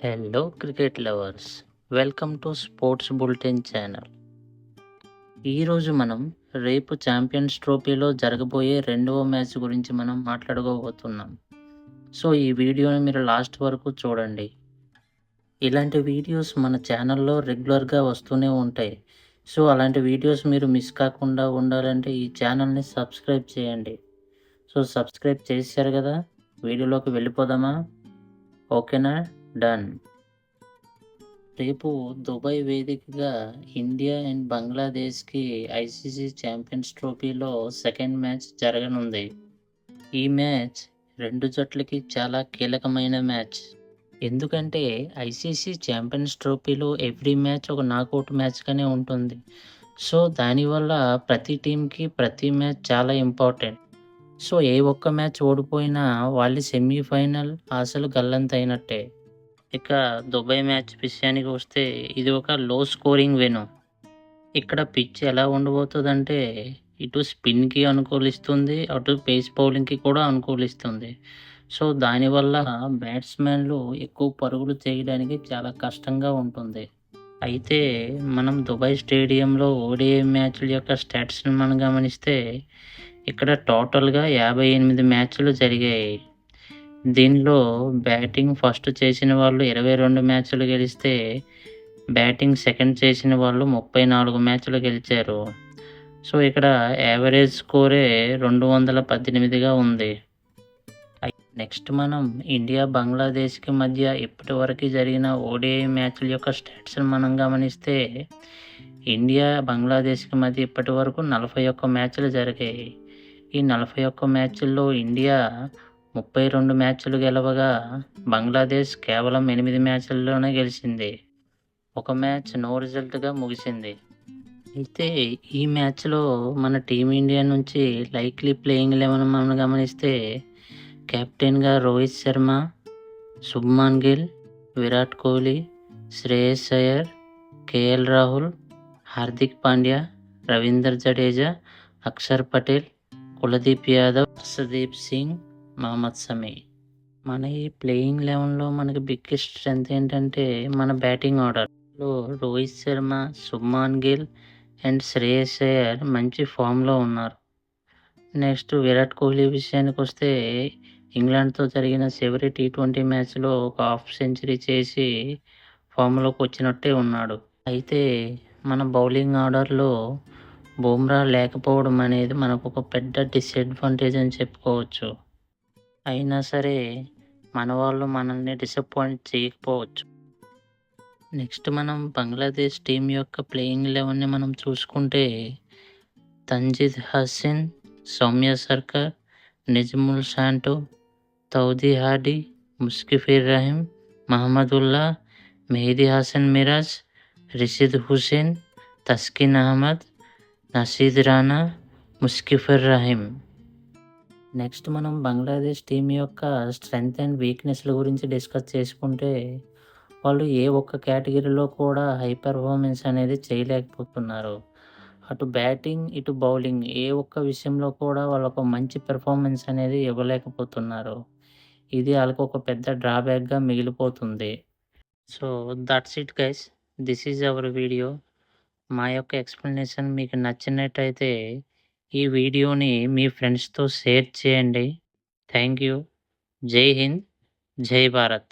Hello cricket lovers, welcome to sports bulletin channel. ఈరోజు మనం రేపు ఛాంపియన్స్ ట్రోఫీలో జరగబోయే రెండవ మ్యాచ్ గురించి మనం మాట్లాడుకోబోతున్నాం. సో ఈ వీడియోని మీరు లాస్ట్ వరకు చూడండి. ఇలాంటి వీడియోస్ మన ఛానల్లో రెగ్యులర్గా వస్తూనే ఉంటాయి. సో అలాంటి వీడియోస్ మీరు మిస్ కాకుండా ఉండాలంటే ఈ ఛానల్ని సబ్స్క్రైబ్ చేయండి. సో సబ్స్క్రైబ్ చేశారు కదా, వీడియోలోకి వెళ్ళిపోదామా? ఓకేనా? డన్. రేపు దుబాయ్ వేదికగా ఇండియా అండ్ బంగ్లాదేశ్కి ఐసీసీ ఛాంపియన్స్ ట్రోఫీలో సెకండ్ మ్యాచ్ జరగనుంది. ఈ మ్యాచ్ రెండు జట్లకి చాలా కీలకమైన మ్యాచ్. ఎందుకంటే ఐసీసీ ఛాంపియన్స్ ట్రోఫీలో ఎవ్రీ మ్యాచ్ ఒక నాకౌట్ మ్యాచ్గానే ఉంటుంది. సో దానివల్ల ప్రతి టీంకి ప్రతి మ్యాచ్ చాలా ఇంపార్టెంట్. సో ఏ ఒక్క మ్యాచ్ ఓడిపోయినా వాళ్ళ సెమీఫైనల్ ఆశలు గల్లంతైనట్టే. ఇక దుబాయ్ మ్యాచ్ విషయానికి వస్తే ఇది ఒక లో స్కోరింగ్ వెన్యూ. ఇక్కడ పిచ్ ఎలా ఉండబోతుందంటే ఇటు స్పిన్కి అనుకూలిస్తుంది, అటు పేస్ బౌలింగ్కి కూడా అనుకూలిస్తుంది. సో దానివల్ల బ్యాట్స్మెన్లు ఎక్కువ పరుగులు చేయడానికి చాలా కష్టంగా ఉంటుంది. అయితే మనం దుబాయ్ స్టేడియంలో ఓడిఐ మ్యాచ్ల యొక్క స్టాట్స్ని మనం గమనిస్తే ఇక్కడ టోటల్గా 58 మ్యాచ్లు జరిగాయి. దీనిలో బ్యాటింగ్ ఫస్ట్ చేసిన వాళ్ళు 22 మ్యాచ్లు గెలిస్తే, బ్యాటింగ్ సెకండ్ చేసిన వాళ్ళు 34 మ్యాచ్లు గెలిచారు. సో ఇక్కడ యావరేజ్ స్కోరే 218గా ఉంది. నెక్స్ట్ మనం ఇండియా బంగ్లాదేశ్కి మధ్య ఇప్పటివరకు జరిగిన ఓడిఐ మ్యాచ్ల యొక్క స్టాట్స్ని మనం గమనిస్తే ఇండియా బంగ్లాదేశ్కి మధ్య ఇప్పటి వరకు 41 మ్యాచ్లు జరిగాయి. ఈ 41 మ్యాచ్ల్లో ఇండియా 32 మ్యాచ్లు గెలవగా బంగ్లాదేశ్ కేవలం 8 మ్యాచ్ల్లోనే గెలిచింది. ఒక మ్యాచ్ నో రిజల్ట్గా ముగిసింది. అయితే ఈ మ్యాచ్లో మన టీమిండియా నుంచి లైక్లీ ప్లేయింగ్ 11 మనం గమనిస్తే కెప్టెన్గా రోహిత్ శర్మ, శుభ్మన్ గిల్, విరాట్ కోహ్లీ, శ్రేయస్ అయ్యర్, కేఎల్ రాహుల్, హార్దిక్ పాండ్యా, రవీందర్ జడేజా, అక్షర్ పటేల్, కులదీప్ యాదవ్, హర్షదీప్ సింగ్, మహమ్మద్ సమీ. మన ఈ ప్లేయింగ్ 11లో మనకి బిగ్గెస్ట్ స్ట్రెంత్ ఏంటంటే మన బ్యాటింగ్ ఆర్డర్లో రోహిత్ శర్మ, శుభ్మన్ గిల్ అండ్ శ్రేయస్ అయ్యర్ మంచి ఫామ్లో ఉన్నారు. నెక్స్ట్ విరాట్ కోహ్లీ విషయానికి వస్తే ఇంగ్లాండ్తో జరిగిన చివరి T20 మ్యాచ్లో ఒక హాఫ్ సెంచరీ చేసి ఫామ్లోకి వచ్చినట్టే ఉన్నాడు. అయితే మన బౌలింగ్ ఆర్డర్లో బుమ్రా లేకపోవడం అనేది మనకు ఒక పెద్ద డిసడ్వాంటేజ్ అని చెప్పుకోవచ్చు. అయినా సరే మన వాళ్ళు మనల్ని డిసప్పాయింట్ చేయకపోవచ్చు. నెక్స్ట్ మనం బంగ్లాదేశ్ టీం యొక్క ప్లేయింగ్ 11ని మనం చూసుకుంటే తంజిద్ హసన్, సౌమ్య సర్కార్, నిజముల్ శాంటో, తౌదీ హార్డీ, ముష్ఫికుర్ రహీం, మహమ్మదుల్లా, మెహదీ హసన్ మిరాజ్, రిషద్ హుసేన్, తస్కిన్ అహ్మద్, నషీద్ రాణా, ముష్ఫికుర్ రహీం. నెక్స్ట్ మనం బంగ్లాదేశ్ టీం యొక్క స్ట్రెంగ్త్ అండ్ వీక్నెస్ల గురించి డిస్కస్ చేసుకుంటే వాళ్ళు ఏ ఒక్క కేటగిరీలో కూడా హై పెర్ఫార్మెన్స్ అనేది చేయలేకపోతున్నారు. అటు బ్యాటింగ్ ఇటు బౌలింగ్ ఏ ఒక్క విషయంలో కూడా వాళ్ళు ఒక మంచి పెర్ఫార్మెన్స్ అనేది ఇవ్వలేకపోతున్నారు. ఇది వాళ్ళకు ఒక పెద్ద డ్రాబ్యాక్గా మిగిలిపోతుంది. So that's it guys, this is our video. మా యొక్క ఎక్స్ప్లెనేషన్ మీకు నచ్చినట్టయితే ఈ వీడియోని మీ ఫ్రెండ్స్తో షేర్ చేయండి. Thank you. జై హింద్, జై భారత్.